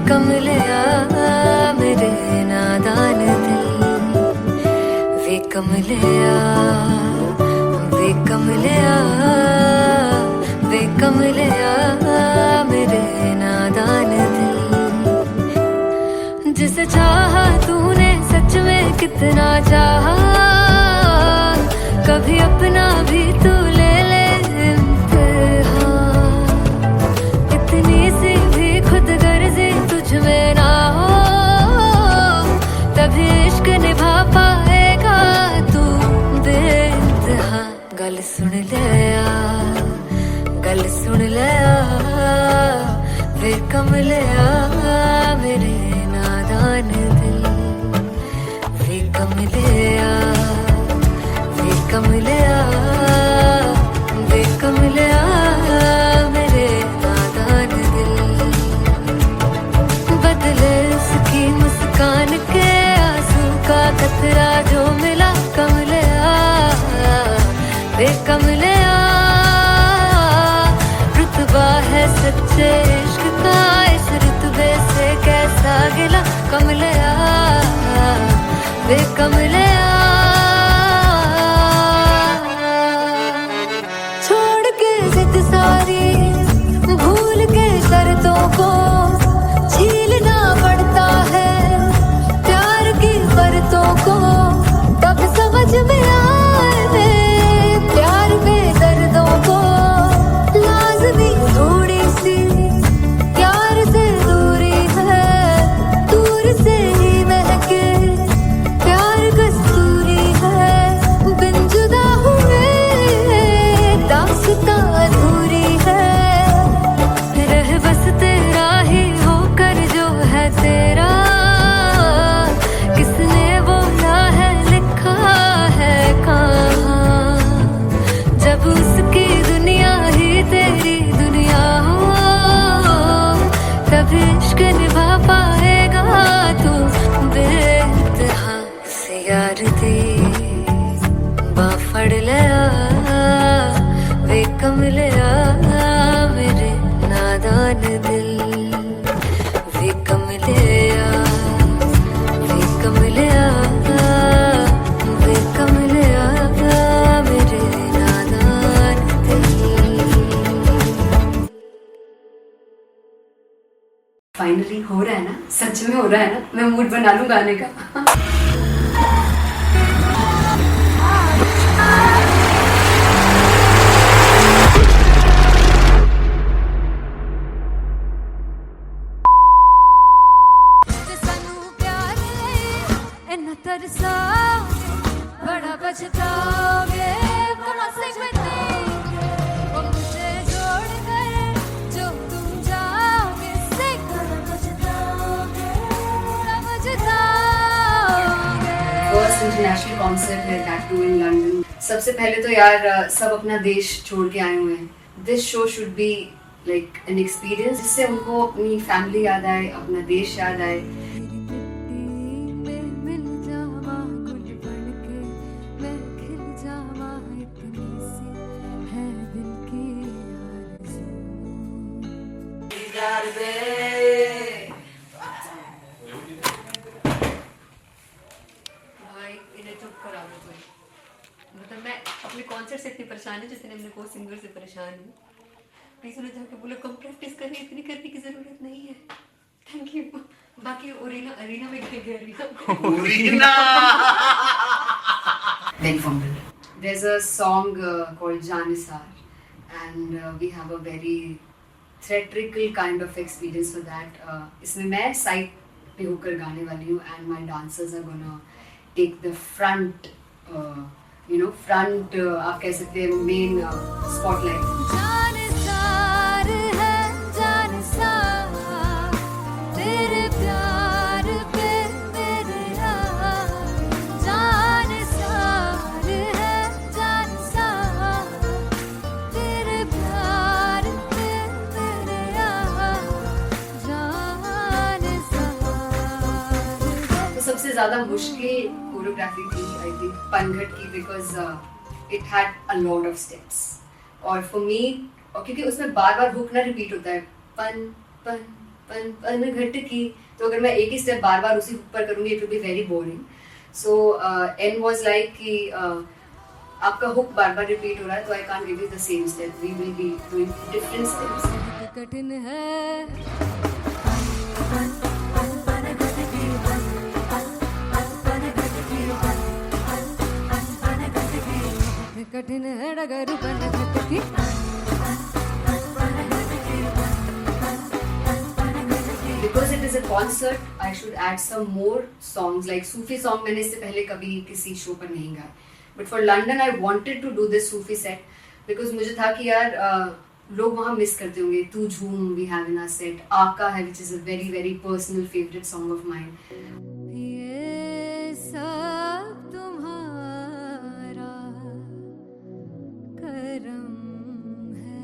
कमलिया मेरे नादान दिल, वे कमलिया, वे कमलिया, वे कमलिया मेरे नादान दिल। जिसे चाहा तूने सच में कितना चाहा, कभी अपना भी तू ले ले इम्तिहान। इतनी सी भी खुद गर्जी तुझ में ना हो, तभी इश्क निभा पाएगा तू बेइंतहा। गल सुन ले आ, गल सुन ले आ, वे कमलिया मेरे नादान दिल, वे कमलिया, वे कमलिया, वे कमलिया मेरे नादान दिल। बदले उसकी मुस्कान के आंसू का कतरा जो मिला कमलिया, वे कमलिया। रुतबा है सच्चे इश्क का, इस रुतबे से कैसा गिला कमलिया, वे कमलिया। छोड़ के जिद सारी, भूल के शर्तों को, झीलना पड़ता है प्यार की शर्तों को। तब समझ में आए प्यार में दर्दों को, लाज़मी थोड़ी सी प्यार से दूरी है, दूर से ही महके प्यार कस्तूरी है। बिन जुदा हुए दास्तां अधूरी है, रह बस तेरा ही होकर जो है तेरा। किसने बोला है लिखा है कहाँ, जब उसकी दुनिया ही तेरी दुनिया हो, तभी इश्क निभा पाएगा तू बेइंतहा। से यार दी बांह फड़ लिया, वे कमलिया मेरे नादान दिल, वे कमलिया, वे कमलिया, वे कमलिया मेरे नादान दिल। फाइनली हो रहा है ना, सच में हो रहा है ना। मैं मूड बना लूं गाने का। सानू प्यार ले इन्ना तरसाओगे, बड़ा पछताओगे, बड़ा सिमटेंगे वो मुझे छोड़ कर जो तुम जाओगे। से बड़ा पछताओगे, बड़ा पछताओगे। फर्स्ट इंटरनेशनल कॉन्सर्ट है, दैट टू इन लंदन। सबसे पहले तो यार सब अपना देश छोड़ के आए हुए हैं। This show should be like an experience, जिससे उनको अपनी फैमिली याद आए, अपना देश याद आए। भाई इन्हें चुप करा दो कोई। मतलब मैं अपने कॉन्सर्ट से इतनी परेशान हूँ जितने अपने को सिंगर से परेशान हूँ। प्लीज उन्हें जाके बोलो कम प्रैक्टिस करनी, इतनी करने की जरूरत नहीं है। Thank you. बाकी अरीना में गए arena Then fumble. There's a song called Janisar, and we have a very theatrical kind of experience for that. इसमें मैं साइड पे होकर गाने वाली हूँ, and my dancers are gonna take the front, front आप कह सकते हैं main spotlight. जानसार है जानसार, तेरे प्यार पे मेरे यार। जानसार है जानसार, तेरे प्यार पे मेरे यार। जानसार तो सबसे ज़्यादा मुश्किल कोरियोग्राफी थी आई थिंक पनघट की, because it had a lot of steps. और फॉर मी, और क्योंकि उसमें बार बार हुक ना रिपीट होता है, पन पन पन पन घट की, तो अगर मैं एक ही स्टेप बार बार उसी ऊपर करूंगी it will be very boring. So and was like कि आपका हुक बार बार रिपीट हो रहा है तो I can't give you the same step, we will be doing different steps. कठिन है कठिन है डगर बन घटकी. Because it is a concert, I should add some more songs like Sufi song. मैंने इससे पहले कभी किसी शो पर नहीं गाया. But for London, I wanted to do this Sufi set because मुझे था कि यार लोग वहाँ मिस करते होंगे. तू झूम we have in our set. आका है which is a very very personal favorite song of mine. ये सब तुम्हारा करम है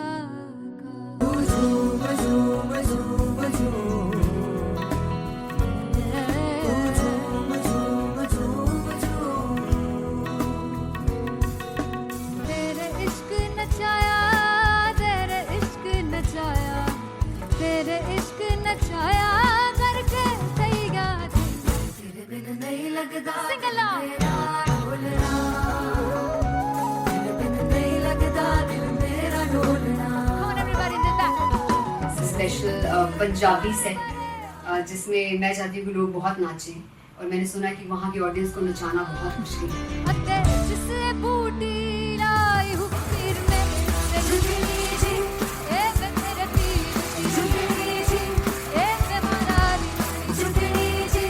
आका. झूम झूम झूम झूम झूम झूम झूम झूम. तेरे इश्क नचाया, तेरे इश्क नचाया, तेरे इश्क नचाया करके सैया तेरे बिन नहीं लगदा सिंगला ढोलना, तेरे बिन नहीं लगदा दिल मेरा ढोलना. Come on everybody in the back. Special Punjabi set जिसमें मैं चाहती हूँ कि लोग बहुत नाचें और मैंने सुना कि वहाँ की ऑडियंस को नचाना बहुत मुश्किल है. अते जिससे बूटी लाई हूँ सिर में से झुकनी जी, ए मैं तेरे तीर की झुकनी जी, ए मैं मनाली की झुकनी जी,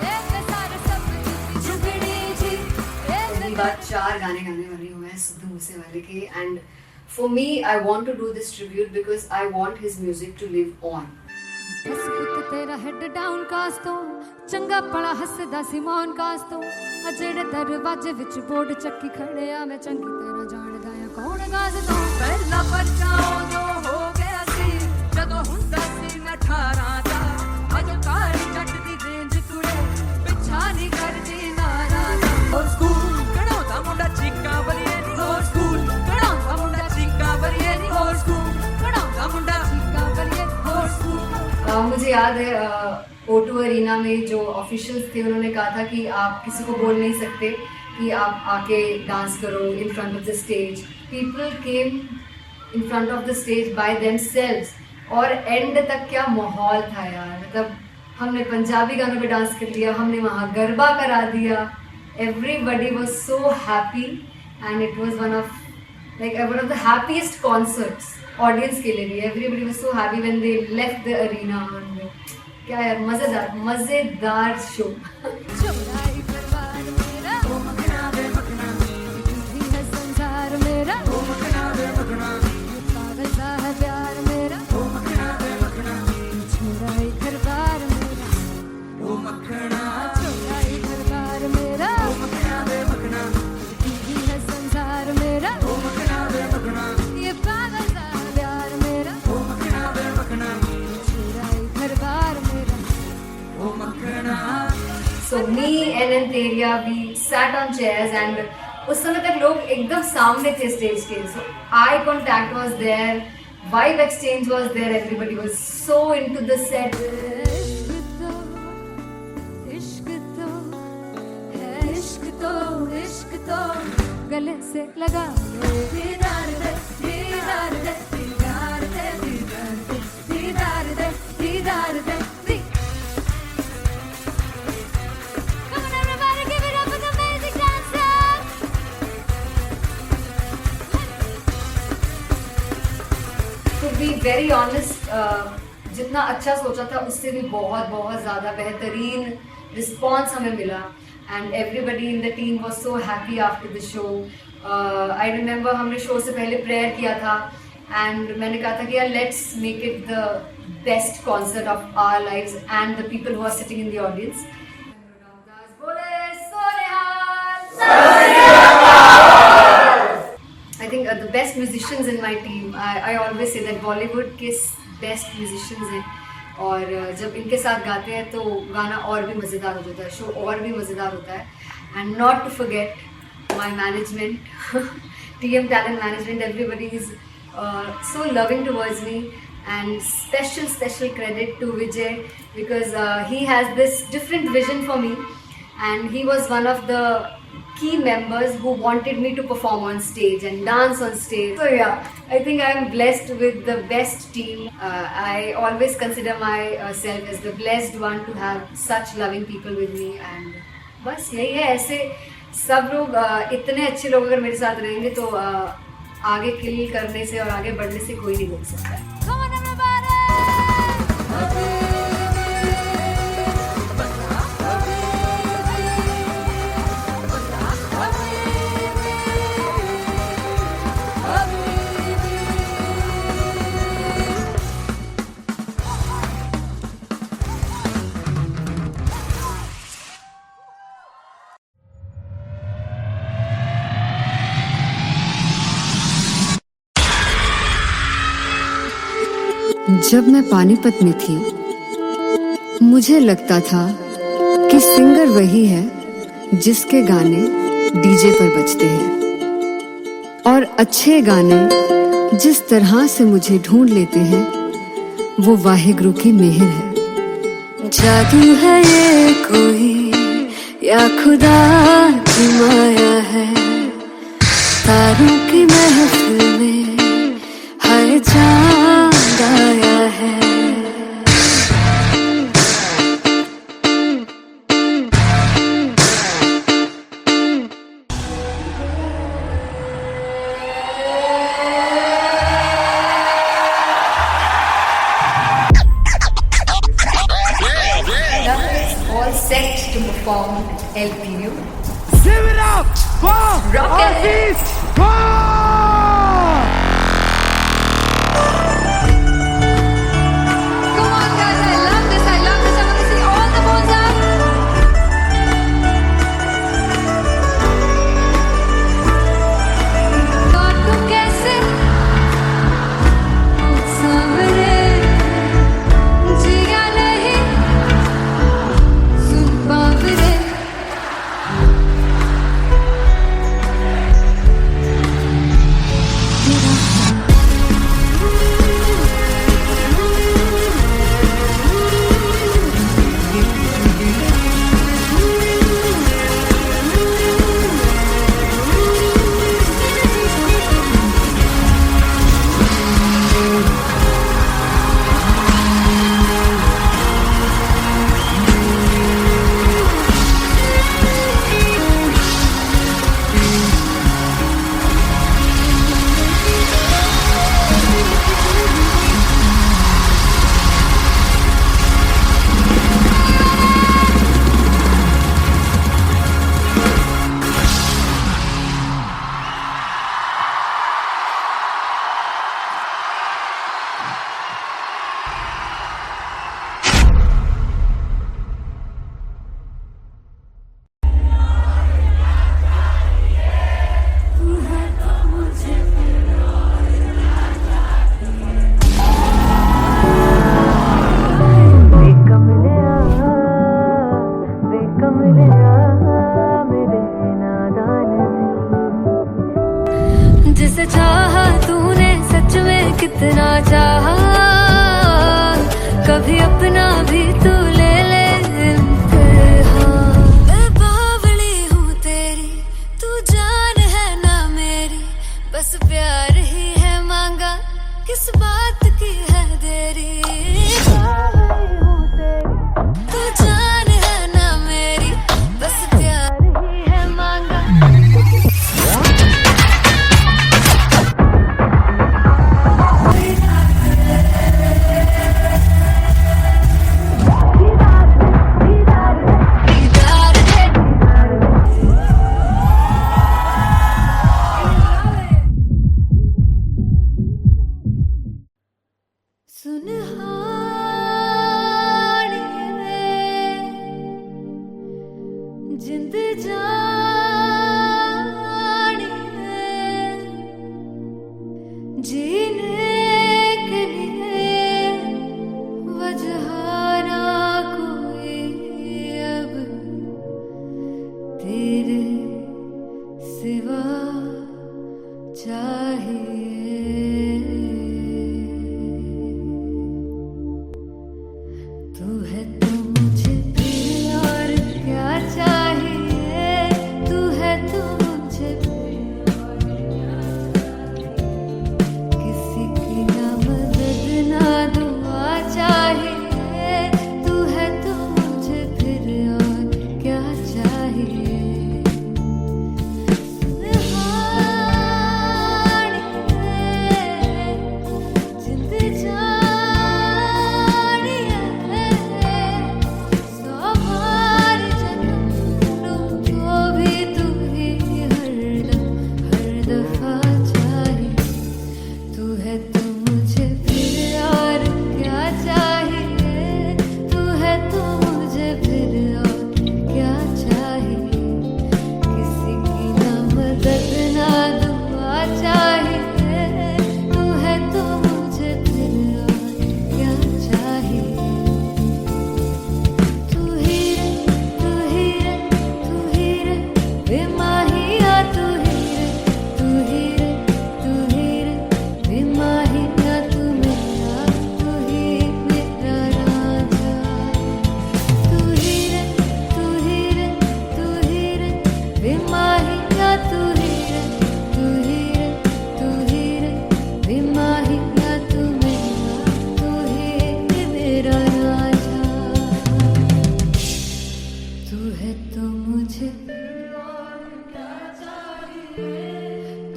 ए मैं सारे सपनों की झुकनी जी, ए पहली बार 4 गाने गाने वाली हूँ मैं सिद्धू मूसेवाले के. And for me I want to do this tribute because I want his music to live on. बस पुत तेरा हेड डाउन कास तो चंगा भला हसदा सी मौन कास तो आ जेड़े दरवाजे विच बोर्ड चक्की खड़े आ मैं चंगी तरह जानदा आ कौन गाज तो. पहला बचाओ जो हो गया सी जदों हुंदा सी मैं 18 दा, अज काली जट दी रेंज कुड़े पिछा नहीं करदी नारा दा. हो स्कूल कढ़ाउंदा मुंडा चीका बलिए नी, हो स्कूल कढ़ाउंदा मुंडा चीका बलिए नी, हो स्कूल कढ़ाउंदा मुंडा चीका बलिए हो स्कूल. मुझे याद है O2 अरीना में जो ऑफिशियल्स थे उन्होंने कहा था कि आप किसी को बोल नहीं सकते कि आप आके डांस करो in front of the stage. People came in front of the stage by themselves और एंड तक क्या माहौल था यार. मतलब हमने पंजाबी गानों पे डांस कर लिया, हमने वहाँ गरबा करा दिया. Everybody was so happy and it was one of the happiest concerts audience के लिए भी. Everybody was so happy when they left the arena. क्या यार मजेदार शो. चौड़ाई परिवार मेरा ओ मखना वे मखना, तू है संसार मेरा ओ मखना वे मखना, पागल सा है प्यार मेरा ओ मखना वे मखना, चौड़ाई परिवार मेरा ओ मखना, चौड़ाई परिवार मेरा ओ मखना वे मखना, तू है संसार मेरा ओ मखना वे मखना, ये पागल सा है प्यार मेरा ओ मखना वे मखना, चौड़ाई परिवार मेरा. ओ मखना. So me and Antelia we sat on chairs and उस समय तक लोग एकदम सामने थे स्टेज के. So eye contact was there, vibe exchange was there, everybody was so into the set. इश्क तो है, इश्क तो इश्क तो गले से लगा लो. दीदार दे दीदार दे दीदार दे दीदार दे दीदार दे. Come on everybody, give it up for the amazing dancers. To be very honest, जितना अच्छा सोचा था उससे भी बहुत बहुत ज़्यादा बेहतरीन रिस्पॉन्स हमें मिला. And everybody in the team was so happy after the show. I remember हमने शो से पहले प्रेयर किया था एंड मैंने कहा था कि यार let's make it the best concert of our lives and the people who are sitting in the audience. I think the best musicians in my team, I always say that Bollywood के best musicians हैं और जब इनके साथ गाते हैं तो गाना और भी मज़ेदार हो जाता है, शो और भी मज़ेदार होता है. And not to forget my management, TM Talent Management, everybody is so loving towards me and special credit to Vijay because he has this different vision for me, and he was one of the key members who wanted me to perform on stage and dance on stage. So yeah, I think I'm blessed with the best team. I always consider myself as the blessed one to have such loving people with me, and बस यही है. ऐसे सब लोग इतने अच्छे लोग अगर मेरे साथ रहेंगे तो आगे किल करने से और आगे बढ़ने से कोई नहीं रोक सकता है. Come on, everybody! जब मैं पानीपत में थी मुझे लगता था कि सिंगर वही है जिसके गाने डीजे पर बजते हैं, और अच्छे गाने जिस तरह से मुझे ढूंढ लेते हैं वो वाहिगुरु की मेहर है. जादू है ये कोई या खुदा की माया है, तारों की महफिल में हर चांद आया है. All set to perform LPU. Give it up for Rocket. Artist Bob! Come on, guys! I love this. I love this. I want to see all the balls up. God, तुम कैसे सांवरे जिया नहीं सुन पावरे. जिसे चाहा तूने सच में कितना चाहा, कभी अपना भी तू ले ले इम्तिहान. मैं बावली हूँ तेरी, तू जान है ना मेरी, बस प्यार ही है मांगा, किस बात की है देरी. बावली हूँ तेरी, तू जान है ना मेरी, बस प्यार ही है मांगा. बेमाहिया तू ही रे, तू ही रे, तू ही रे, बेमाहिया तू मेरा, तू ही मेरा राजा। तू है तो मुझे,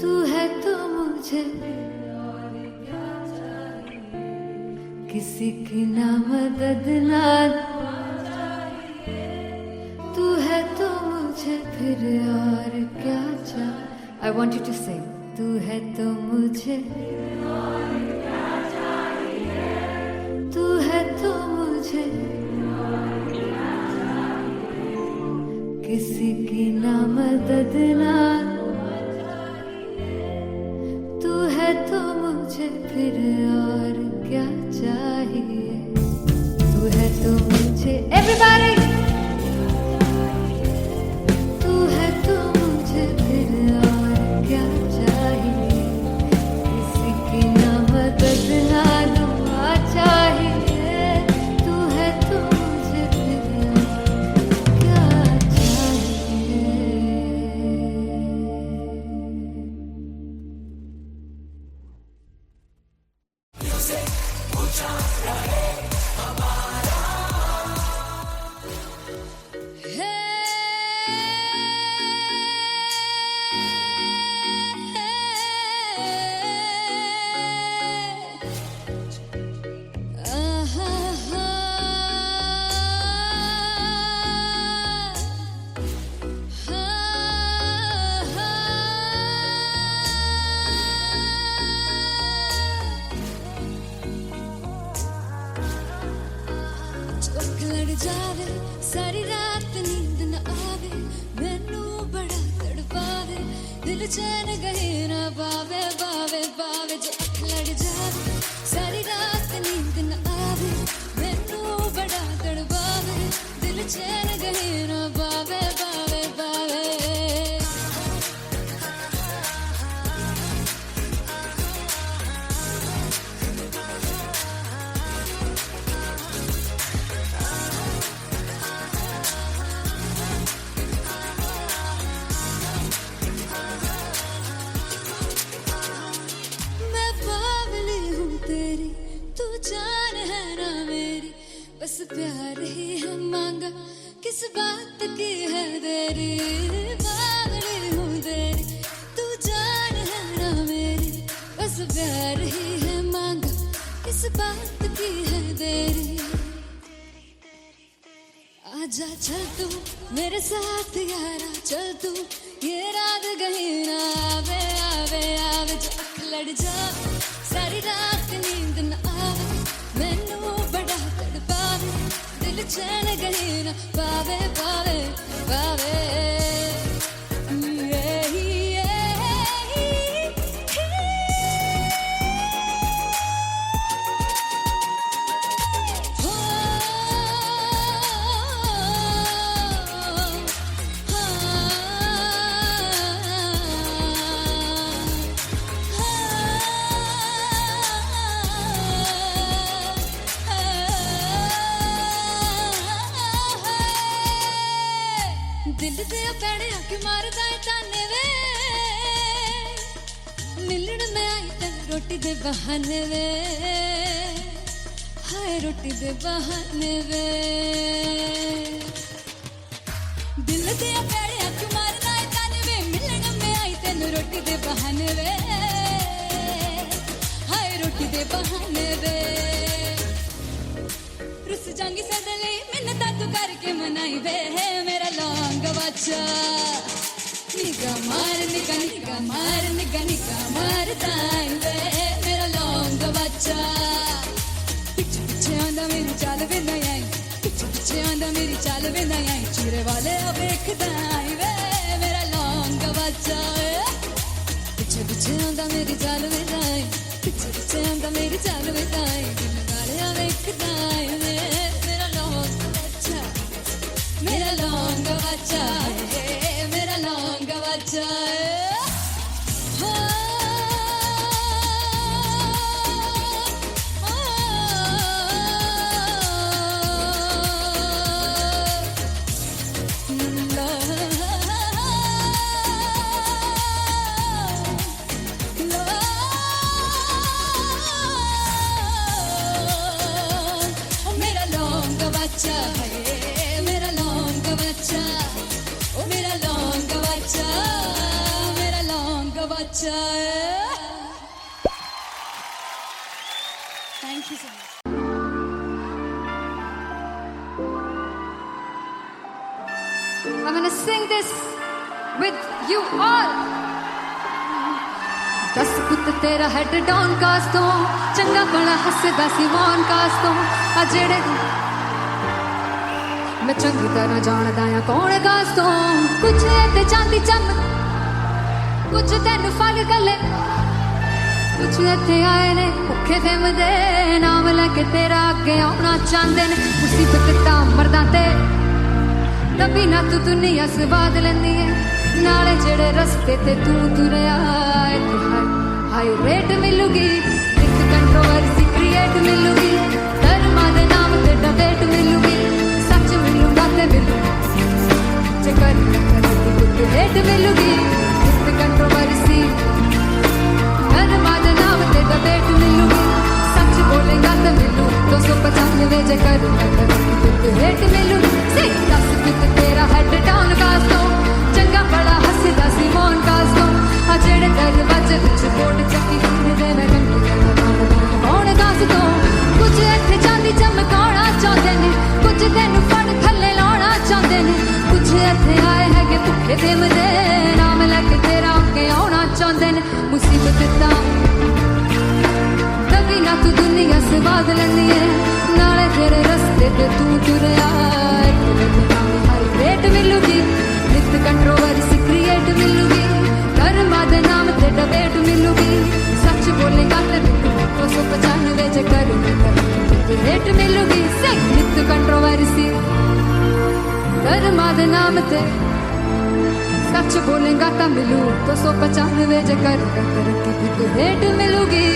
तू है तो मुझे किसी की ना मदद ना, तू है तो मुझे फिर और क्या चाह। I want you to sing. तू है तो मुझे, तू है तो मुझे किसी की ना मदद ना, तू है तो मुझे फिर और क्या चाहिए। तू है तो मुझे, everybody, तू है तो मुझे फिर और क्या चाहिए। किसी की ना मदद ना दुआ चाहिए, तू है तो मुझे फिर और क्या चाहिए। चौक लड़ जावे सारी रात नींद न आवे, मैनू बड़ा तड़पावे, दिल चैन गहे ना पावे पावे पावे। चौक लड़ जावे सारी रात नींद न आवे, मैनू बड़ा तड़पावे, दिल चैन गहे ना पावे पावे पावे। मैं बावली हूँ तेरी, तू जान है ना मेरी, बस प्यार ही है मांगा, किस बात की है देरी। बावली हूँ तेरी, तू जान है ना मेरी, बस प्यार ही है मांगा, किस बात की है देरी। आजा चल तू मेरे साथ यारा, चल तू ये रात कहीं ना आवे आवे आवे। जो अख लड़ जा सारी रात नींद न आवे, मैनू बड़ा तड़पावे, दिल चैन कहीं ना पावे पावे पावे। दिल दे पैड़े आके मारदा है ताने वे, मिलन में आई तन रोटी दे बहाने वे, हाय रोटी दे बहाने वे। दिल दे पैड़े आके मारदा है ताने वे, मिलन में आई तन रोटी दे बहाने वे, हाय रोटी दे बहाने वे। रुस जांगी सदले मिन्नता तू करके मनाई वे, मेरा लौंग बच्चा निगा मार निगा निगा मार निगा निगा मार ताई वे, मेरा लौंग बच्चा। पिछे पिछे आंदा मेरी चाल वे ना आई, पिछे पिछे आंदा मेरी चाल वे ना आई, चूरे वाले वेखदा आई वे, मेरा लौंग बच्चा। पिछे पिछे आंदा मेरी चाल वे ना आई, पिछे पिछे आंदा मेरी चाल वे ना आई, दिल वाले वेखदा आई वे, मेरा लौंग बच्चा, मेरा लौंग बच्चा, मेरा लौंग बच्चा। हाय मेरा लौंग बच्चा, ओ मेरा लौंग बच्चा, मेरा लौंग बच्चा। Thank you so much. I'm gonna sing this with you all. दस पुत तेरा हेड डाउन कास तो चंगा भला हसदा सी मान कास तो आ जेड़े मैं चंगी तरह जानदा आ कौन कास तो कुछ ते चांदी चम कुछ तेन फल गले कुछ इत्थे आए ने भुखे फिमदे नाम लैके तेरा अगे आउणा चाहंदे ने मुसीबत तां मरदा ते तभी ना तू दुनिया स्वाद लैंदी है नाले जेड़े रस्ते ते तू तुरया हाई रेट मिलूगी एक कंट्रोवर्सी क्रिएट मिलूगी धर्मा दे नाम ते डिबेट मिलूगी सच मिलूगा ते मिलू जे कर कुछ रेट मिलूगी एक कंट्रोवर्सी धर्मा दे नाम ते डिबेट मिलूगी सच बोलेगा ते मिलू 295 जे कर कुछ रेट मिलूगी से 10 कुछ तेरा हेड डाउन कास तो चंगा बड़ा हसदा सी मोन कास तो आ जेड़े दरवाजे विच कोट चक्की दे मैं गंदी कौन कास तो कुछ इत्थे चांदी चमकाउणा चाहंदे ने कुछ तैनू फड़ थल्ले लाउणा चाहंदे ने कुछ इत्थे आए हैगे भुखे फिमदे नाम लैके तेरा अगे आउणा चाहंदे ने मुसीबत तां तभी ना तू दुनिया स्वाद लैंदी है नाले तेरे रस्ते ते तू तुरया हाई रेट मिलूगी नित कंट्रोवर्सी क्रिएट मिलूगी धर्मा दे नाम ते डिबेट मिलूगी सच बोलेगा ते मिलू 295 जे कर रेट मिलूगी से नित कंट्रोवर्सी धर्मा दे नाम ते सच बोलेगा ता मिलू 295 जे कर रेट मिलूगी।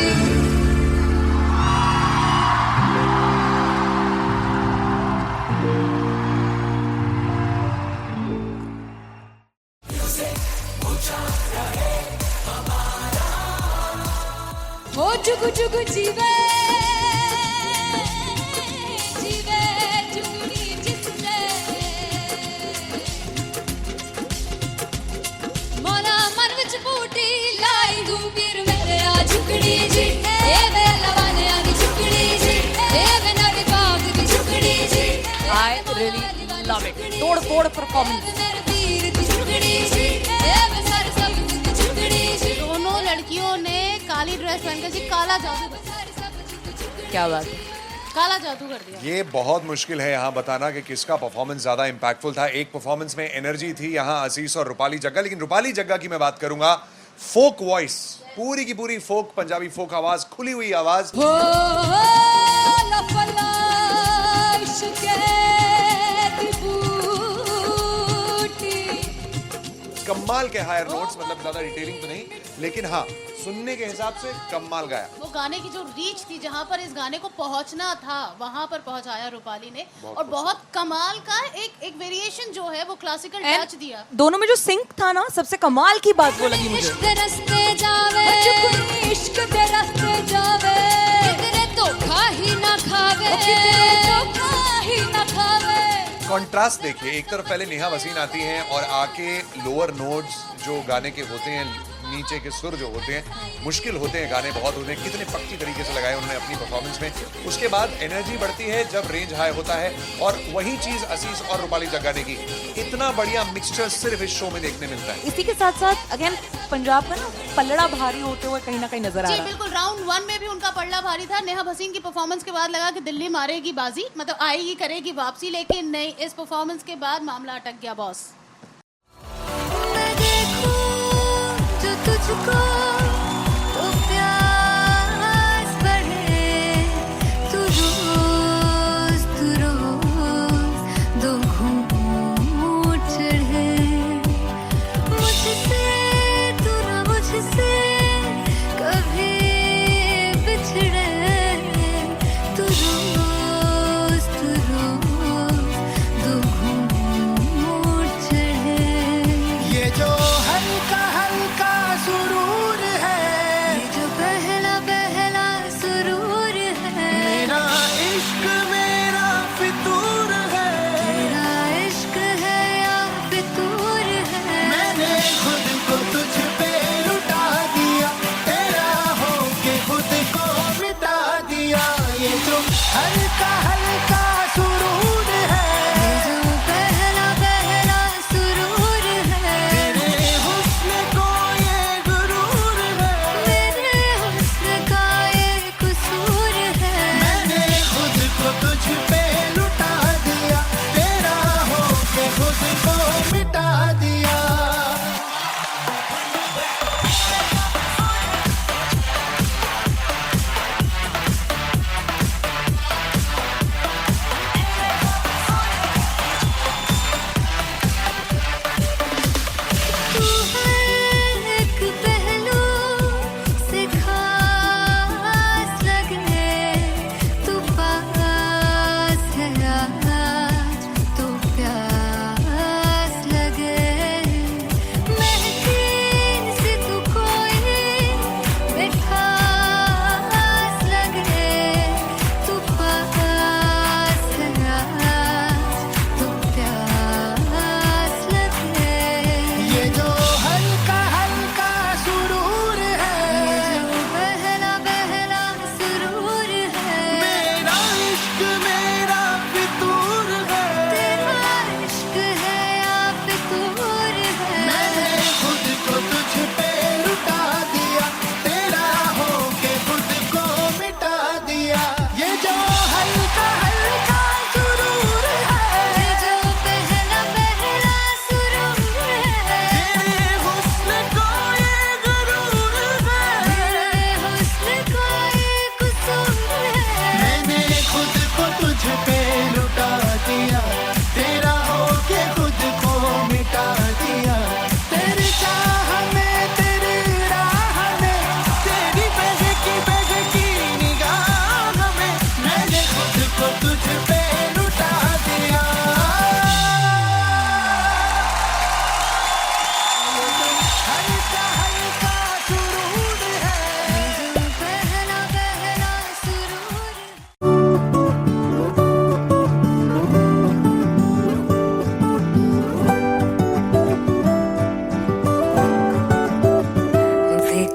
ओ जुगु जुगु जीवे जीवे जुगनी जिसने मोला मन विच बूटी लाई तू पीर मेरे आ झुकड़ी जी ए वे लवाने आनी झुकड़ी जी ए वे नवी बाग दी झुकड़ी जी I really love it. तोड़ फोड़ परफॉर्मेंस। मेरे पीर दी झुकड़ी जी ए वे सारे सब दी झुकड़ी जी। दोनों लड़कियों ने काली ड्रेस पहनकर जी काला जादू क्या बात है। काला जादू कर दिया। ये बहुत मुश्किल है यहाँ बताना कि किसका परफॉर्मेंस ज्यादा इंपैक्टफुल था। एक परफॉर्मेंस में एनर्जी थी यहाँ असीस और रूपाली जग्गा, लेकिन रूपाली जग्गा की मैं बात करूंगा फोक वॉइस, पूरी की पूरी फोक पंजाबी फोक आवाज, खुली हुई आवाज। हो लफला इश्क़ दी बूटी कमाल के हायर नोट्स, मतलब ज्यादा डिटेलिंग तो नहीं, लेकिन हाँ सुनने के हिसाब से कमाल गाया। वो गाने की जो रीच थी, जहाँ पर इस गाने को पहुंचना था वहां पर पहुंचाया रूपाली ने, और बहुत कमाल का एक वेरिएशन जो है वो क्लासिकल टच दिया। दोनों में जो सिंक था ना, सबसे कमाल की बात वो लगी मुझे। इश्क़ दे रस्ते जावे इश्क़ दे रस्ते जावे किधरे धोखा ही ना खावे किधरे धोखा ही ना खावे। कॉन्ट्रास्ट देखिए, एक तरफ पहले नेहा वसीन आती हैं और आके लोअर नोट्स जो गाने के होते हैं, नीचे के सुर जो होते हैं, मुश्किल होते हैं, गाने बहुत होते हैं, कितने पक्की तरीके से लगाए उन्होंने अपनी परफॉर्मेंस में। उसके बाद एनर्जी बढ़ती है जब रेंज हाई होता है, और वही चीज असीस और रूपाली जग्गा ने की। इतना बढ़िया मिक्सचर सिर्फ इस शो में देखने मिलता है। इसी के साथ साथ अगेन पंजाब का ना पलड़ा भारी होते हुए कहीं ना कहीं नजर आ जी रहा है। बिल्कुल, राउंड 1 में भी उनका पलड़ा भारी था। नेहा भसीन की परफॉर्मेंस के बाद लगा कि दिल्ली मारेगी बाजी, मतलब आएगी करेगी वापसी, लेकिन नहीं, इस परफॉर्मेंस के बाद मामला अटक गया बॉस। मैं देखूं जो तुझको तो प्यास बढ़े, तू रोज दो घूंट चढ़े मुझसे, तू ना मुझसे कभी बिछड़े, तू रोज दो घूंट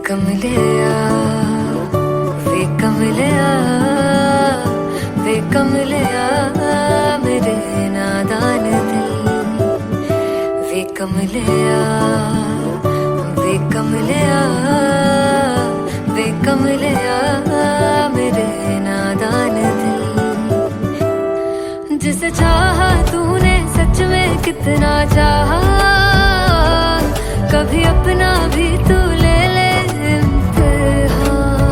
कमलिया वे कमलिया वे कमलिया मेरे नादान दिल वे कमलिया वे कमलिया वे कमलिया मेरे नादान दिल जिसे चाहा तूने सच में कितना चाहा कभी अपना भी तू ले ले इम्तिहान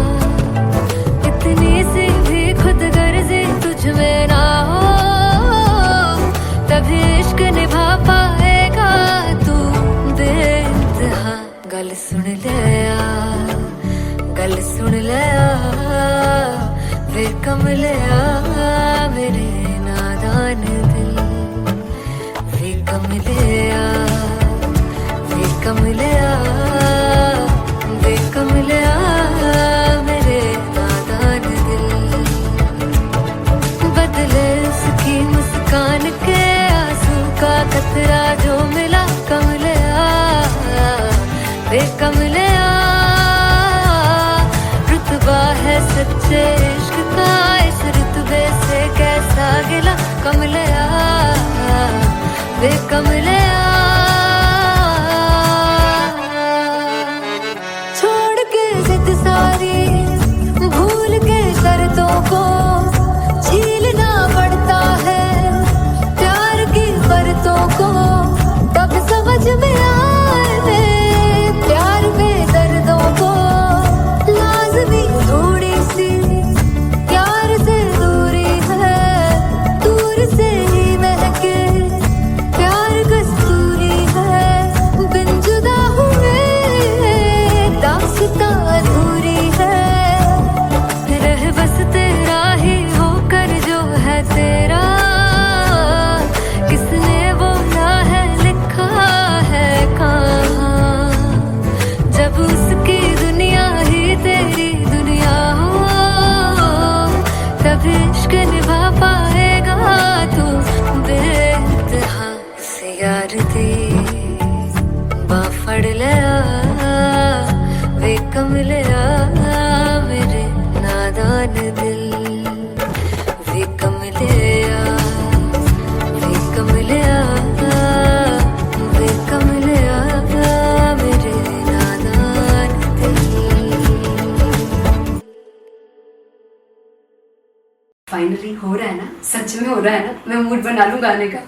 इतनी सी भी खुद गर्जी तुझ में ना हो तभी इश्क निभा पाएगा तू बेइंतहा गल सुन ले वे कमलिया मेरे नादान दिल वे कमलिया वे कमलिया वे कमलिया मेरे नादान दिल बदले उसकी मुस्कान के आंसू का कतरा जो मिला कमलिया वे कमलिया रुतबा है सच्चे इश्क का इस रुतबे से कैसा गिला कमलिया वे कमलिया छोड़ के जिद सारी भूल के शर्तों को झीलना पड़ता है प्यार की बरतों को तब समझ में आए प्यार में दर्दों को लाज़मी थोड़ी सी प्यार से दूरी है दूर से ही महके प्यार कस्तूरी है बिन जुदा हुए दास्तां अधूरी है रह बस तेरा ही होकर जो है तेरा किसने बोला है लिखा है कहाँ जब उसकी दुनिया ही तेरी दुनिया हो तब इश्क निभा पाएगा तू बेइंतहा से यार दी बाफड़ लिया वे कमलिया मेरे नादान दिल वे कमलिया वे कमलिया वे कमलिया मेरे नादान दिल फाइनली हो रहा है ना सच में हो रहा है ना मैं मूड बना लूं गाने का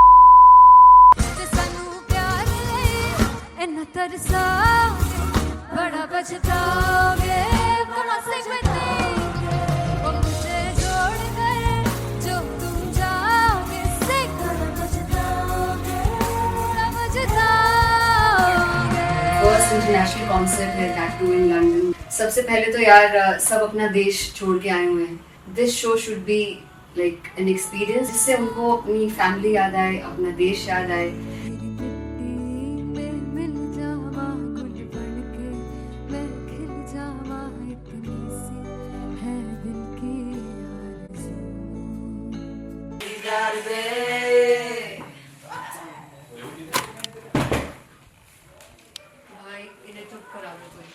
ਤੇ ਸਾਨੂੰ ਪਿਆਰ ਲਈ ਇੰਨਾ ਤਰਸਾਓਗੇ ਬੜਾ ਪਛਤਾਓਗੇ बड़ा सकते वो मुझे छोड़ कर जो तुम जाओगे से बड़ा पछताओगे फर्स्ट इंटरनेशनल कॉन्सर्ट है दैट टू इन लंदन सबसे पहले तो यार सब अपना देश छोड़ के आए हुए हैं this show should be like an experience जिससे उनको अपनी फैमिली याद आए अपना देश याद आए मिल जावा गुल बनके मैं खिल जावा इतनी सी है दिल की आरज़ू भाई इन्हें चुप करा दो कोई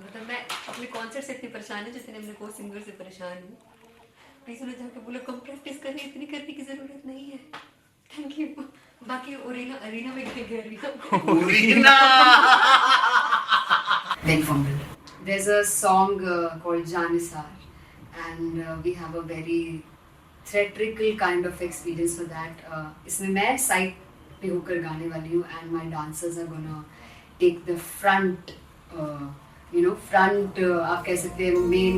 मतलब मैं अपने कॉन्सर्ट से इतनी परेशान है जितने अपने को सिंगर से परेशान हूँ प्लीज उन्हें जाके बोलो कम प्रैक्टिस करनी इतनी करने की जरूरत नहीं है थैंक यू बाकी अरीना में गए arena Very fumble. There's a song called Janisar, and we have a very theatrical kind of experience for that. इसमें मैं साइड पे होकर गाने वाली हूँ, and my dancers are gonna take the front, front आप कह सकते हैं main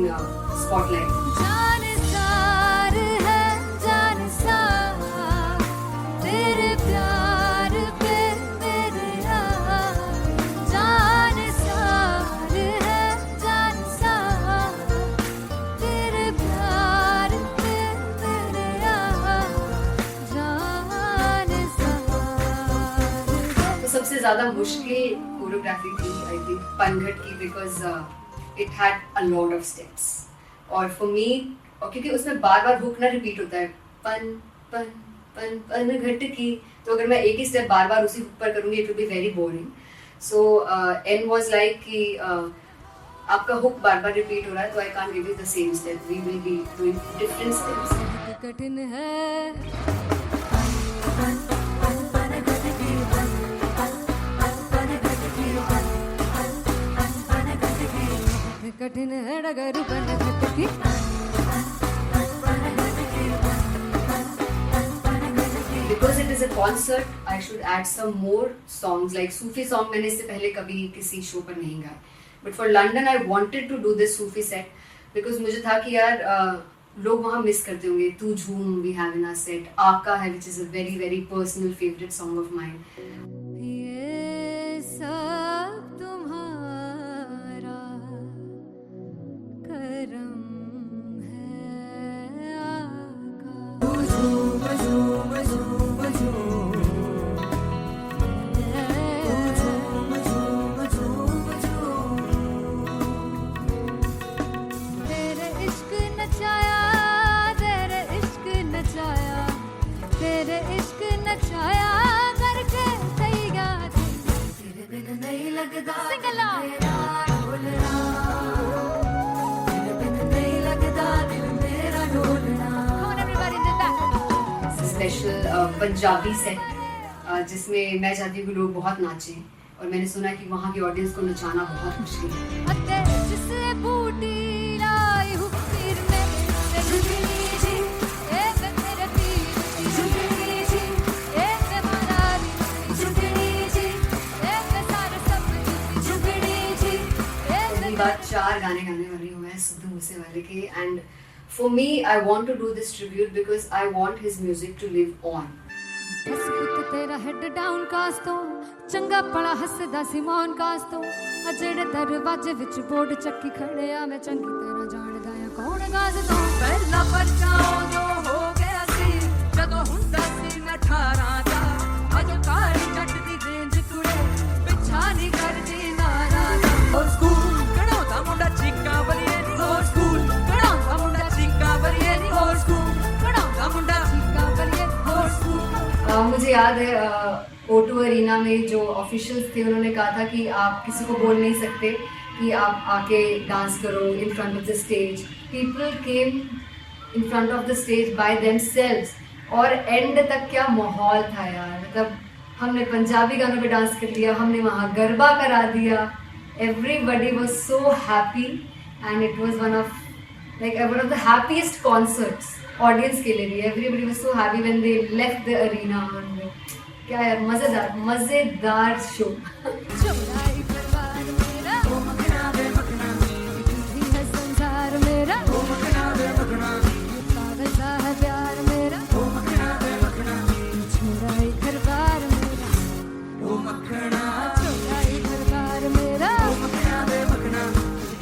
spotlight. जानसार है जानसार तेरे प्यार पे मेरे जानसार है जानसार तेरे प्यार पे मेरे जानसार तो सबसे ज़्यादा मुश्किल कोरियोग्राफी थी आई थिंक पनघट की because it had a lot of steps. और फॉर मी, और क्योंकि उसमें बार बार हुक ना रिपीट होता है, पन पन पन पन घट की, तो अगर मैं एक ही स्टेप बार बार उसी हुक पर करूँगी it will be very boring. So and was like कि आपका हुक बार बार रिपीट हो रहा है, तो I can't give you the same step, we will be doing different steps. कठिन है कठिन है डगर बन घटकी. Because it is a concert, I should add some more songs. Like Sufi song मैंने इससे पहले कभी किसी शो पर नहीं गाए. But for London, I wanted to do this Sufi set because मुझे था कि यार लोग वहाँ मिस करते होंगे. तू झूम we have in our set. आका है which is a very very personal favorite song of mine. ये सब तुम्हारा करम है आका. तेरे इश्क नचाया, तेरे इश्क नचाया, तेरे इश्क नचाया करके तैयार. तेरे बिन नहीं लगता सिंगला ढोलना, तेरे बिन नहीं लगता दिल मेरा ढोलना. Come on everybody, do that. Special Punjabi set जिसमें मैं चाहती हूँ कि लोग बहुत नाचें, और मैंने सुना कि वहाँ की ऑडियंस को नचाना बहुत मुश्किल है. अते जिससे बूटी लाई हूँ पीर में से जुगनी जी, ए वे मेरे पीर की जुगनी जी, ए वे मनाली की जुगनी जी, ए वे सारे सब की जुगनी जी, ए वे पहली बार 4 गाने गाने वाली हूँ मैं सिद्धू मूसेवाले के. And for me I want to do this tribute because I want his music to live on. बस पुत तेरा हेड डाउन कास तो चंगा पड़ा हसदा सिमोन कास तो अजेड़े दरवाजे विच बोर्ड चक्की खड़े आ मैं चंगी तरह जानदा आ कौन गाज तो. ਪਹਿਲਾ ਬੱਚਾ ਉਦੋਂ ਹੋ ਗਿਆ ਸੀ ਜਦੋਂ ਹੁੰਦਾ ਸੀ ਮੈਂ 18 ਦਾ ਅਜੋ ਕਾਲੀ ਜੱਟ ਦੀ ਰੇਂਜ ਕੁੜੇ ਪਿੱਛਾ ਨਹੀਂ ਕਰਦੀ ਨਾਰਾ ਦਾ ਹੋਰ ਸਕੂਲ ਕਢਾਉਂਦਾ ਮੁੰਡਾ ਚੀਕਾਂ ਬਲੀਏ ਨੀ ਹੋਰ ਸਕੂਲ ਕਢਾਉਂਦਾ ਮੁੰਡਾ ਚੀਕਾਂ ਬਲੀਏ ਨੀ ਹੋਰ ਸਕੂਲ ਕਢਾਉਂਦਾ ਮੁੰਡਾ ਚੀਕਾਂ ਬਲੀਏ ਹੋਰ ਸਕੂਲ. मुझे याद है O2 अरीना में जो ऑफिशियल्स थे उन्होंने कहा था कि आप किसी को बोल नहीं सकते कि आप आके डांस करो in front of the stage. People came in front of the stage by themselves, और एंड तक क्या माहौल था यार. मतलब हमने पंजाबी गानों पे डांस कर लिया, हमने वहाँ गरबा करा दिया. Everybody was so happy and it was one of the happiest concerts audience के लिए भी. Everybody was so happy when they left the arena. क्या यार मजेदार शो. चौड़ाई परिवार मेरा ओ मखना बे मखना, भी है संसार मेरा ओ मखना बे मखना, पागल सा है प्यार मेरा ओ मखना बे मखना, चौड़ाई परिवार मेरा ਉਹ ਮੱਖਣਾ चौड़ाई परिवार मेरा ਉਹ ਮੱਖਣਾ ਵੇ ਮੱਖਣਾ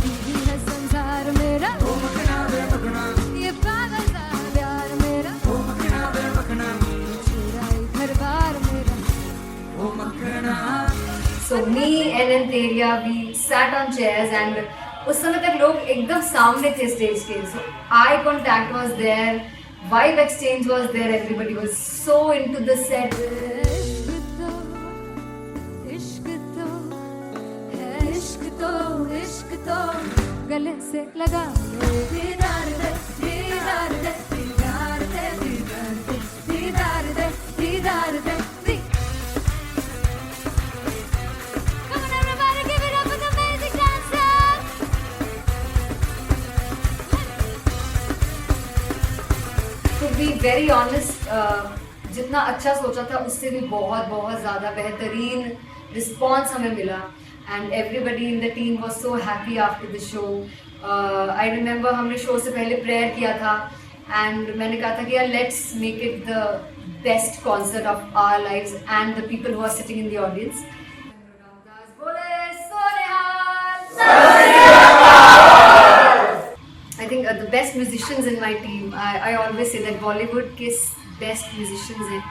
भी है संसार मेरा ਉਹ ਮੱਖਣਾ ਵੇ ਮੱਖਣਾ ये पागल सा है प्यार मेरा ਉਹ ਮੱਖਣਾ ਵੇ ਮੱਖਣਾ चौड़ाई परिवार मेरा ਉਹ ਮੱਖਣਾ. So me and Anteria, we sat on chairs and उस समय तक लोग एकदम सामने थे स्टेज के. So eye contact was there, vibe exchange was there, everybody was so into the set. इश्क तो है, इश्क तो गले से लगा दीदार दे दीदार दे दीदार दे दीदार दे दीदार दे दीदार दे. Come on everybody, give it up for the amazing dancers. To be very honest, जितना अच्छा सोचा था उससे भी बहुत बहुत ज़्यादा बेहतरीन रिस्पॉन्स हमें मिला. And everybody in the team was so happy after the show. I remember हमने शो से पहले प्रेयर किया था एंड मैंने कहा था कि यार let's make it the best concert of our lives and the people who are sitting in the audience. I think the best musicians in my team, I always say that Bollywood के best musicians हैं,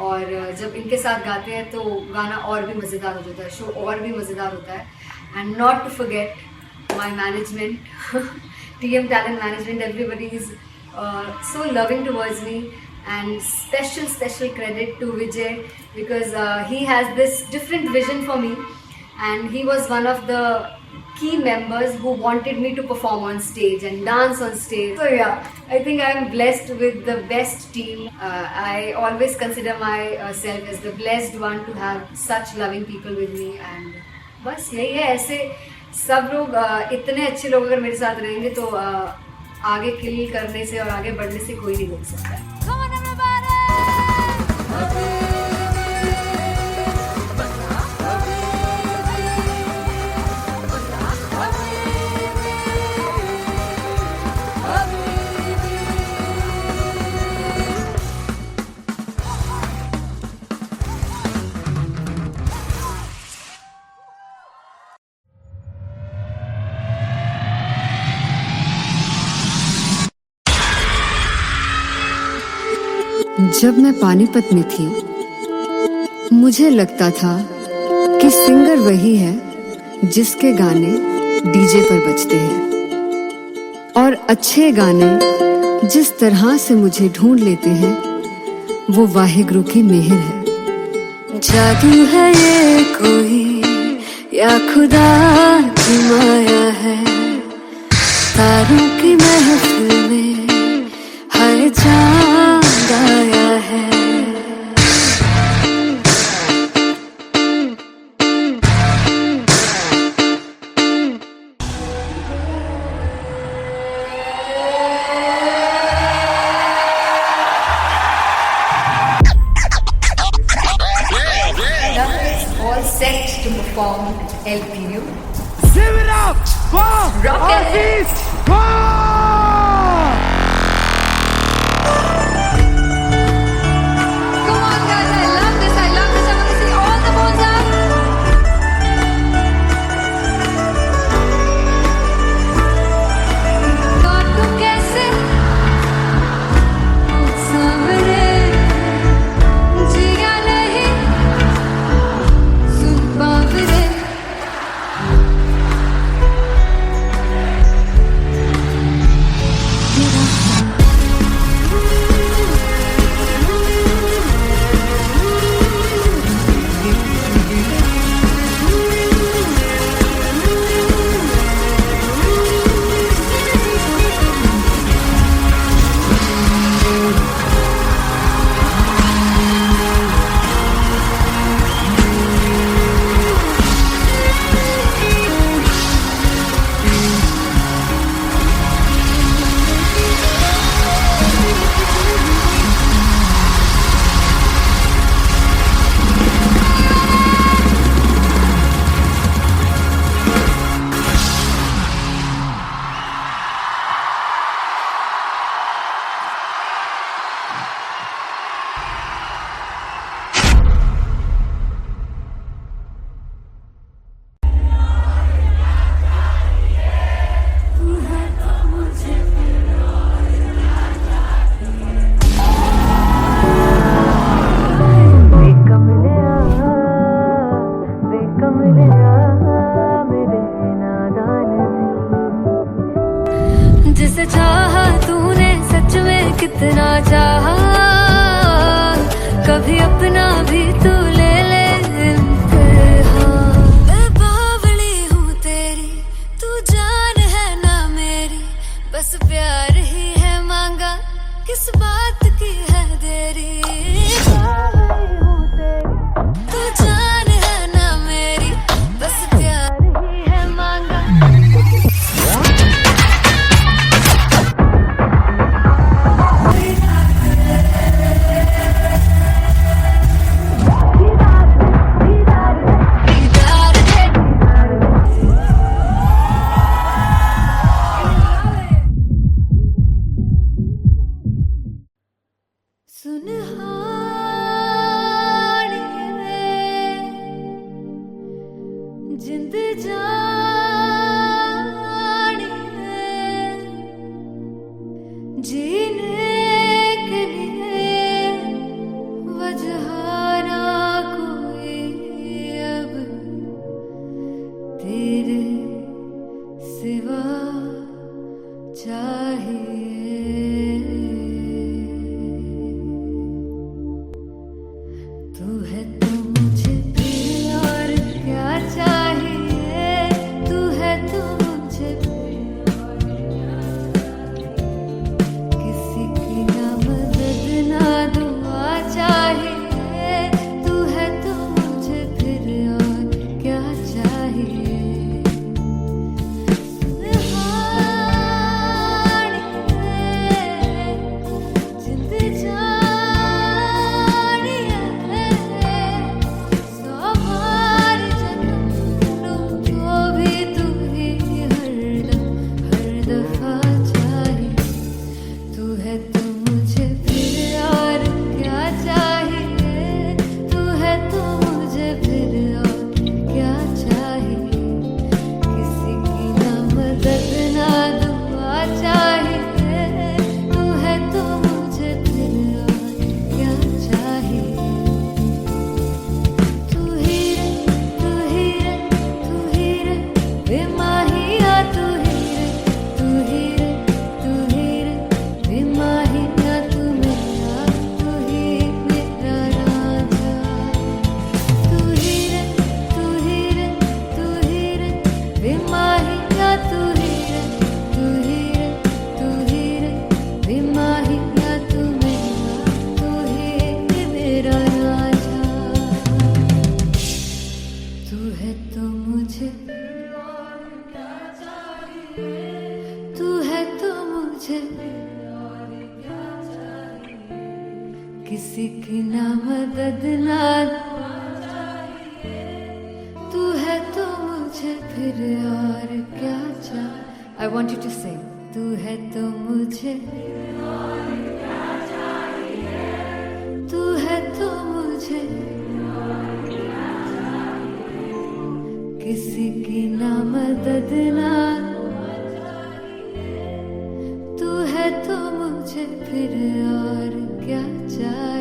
और जब इनके साथ गाते हैं तो गाना और भी मज़ेदार हो जाता है, शो और भी मज़ेदार होता है. And not to forget my management, TM Talent Management, everybody is so loving towards me, and special credit to Vijay, because he has this different vision for me, and he was one of the key members who wanted me to perform on stage and dance on stage. So yeah, I think I am blessed with the best team. I always consider myself as the blessed one to have such loving people with me, and बस यही है. ऐसे सब लोग इतने अच्छे लोग अगर मेरे साथ रहेंगे तो आगे किल करने से और आगे बढ़ने से कोई नहीं रोक सकता है. Come on, everybody! जब मैं पानीपत में थी, मुझे लगता था कि सिंगर वही है जिसके गाने डीजे पर बजते हैं, और अच्छे गाने जिस तरह से मुझे ढूंढ लेते हैं वो वाहिगुरु की मेहर है. जादू है ये कोई या खुदा की माया है, तारों की महफिल में हर चांद आया है. All set to perform LPU. Give it up for Rocket! Come on, guys! I love this. I want to see all the bones up. काटूं कैसे सामने जिया नहीं सुन पावरे. जिसे चाहा तूने सच में कितना चाहा, कभी अपना भी तू ले ले इम्तिहान. मैं बावली हूँ तेरी, तू जान है ना मेरी, बस प्यार ही है मांगा, किस बात की है देरी. बावली हूँ तेरी, तू जान है ना मेरी, बस प्यार ही है मांगा. चाहिए, तू है तो मुझे फिर और क्या चाहिए, तू है तो मुझे फिर और क्या चाहिए, किसी की ना मदद ना दुआ चाहिए, तू है तो मुझे फिर और क्या चाहिए। किसी की ना मदद ना तू है तो मुझे फिर और क्या चाहिए। I want you to sing. तू है तो मुझे तू है तो मुझे किसी की ना मदद ना तू है तो मुझे फिर और क्या चाहिए।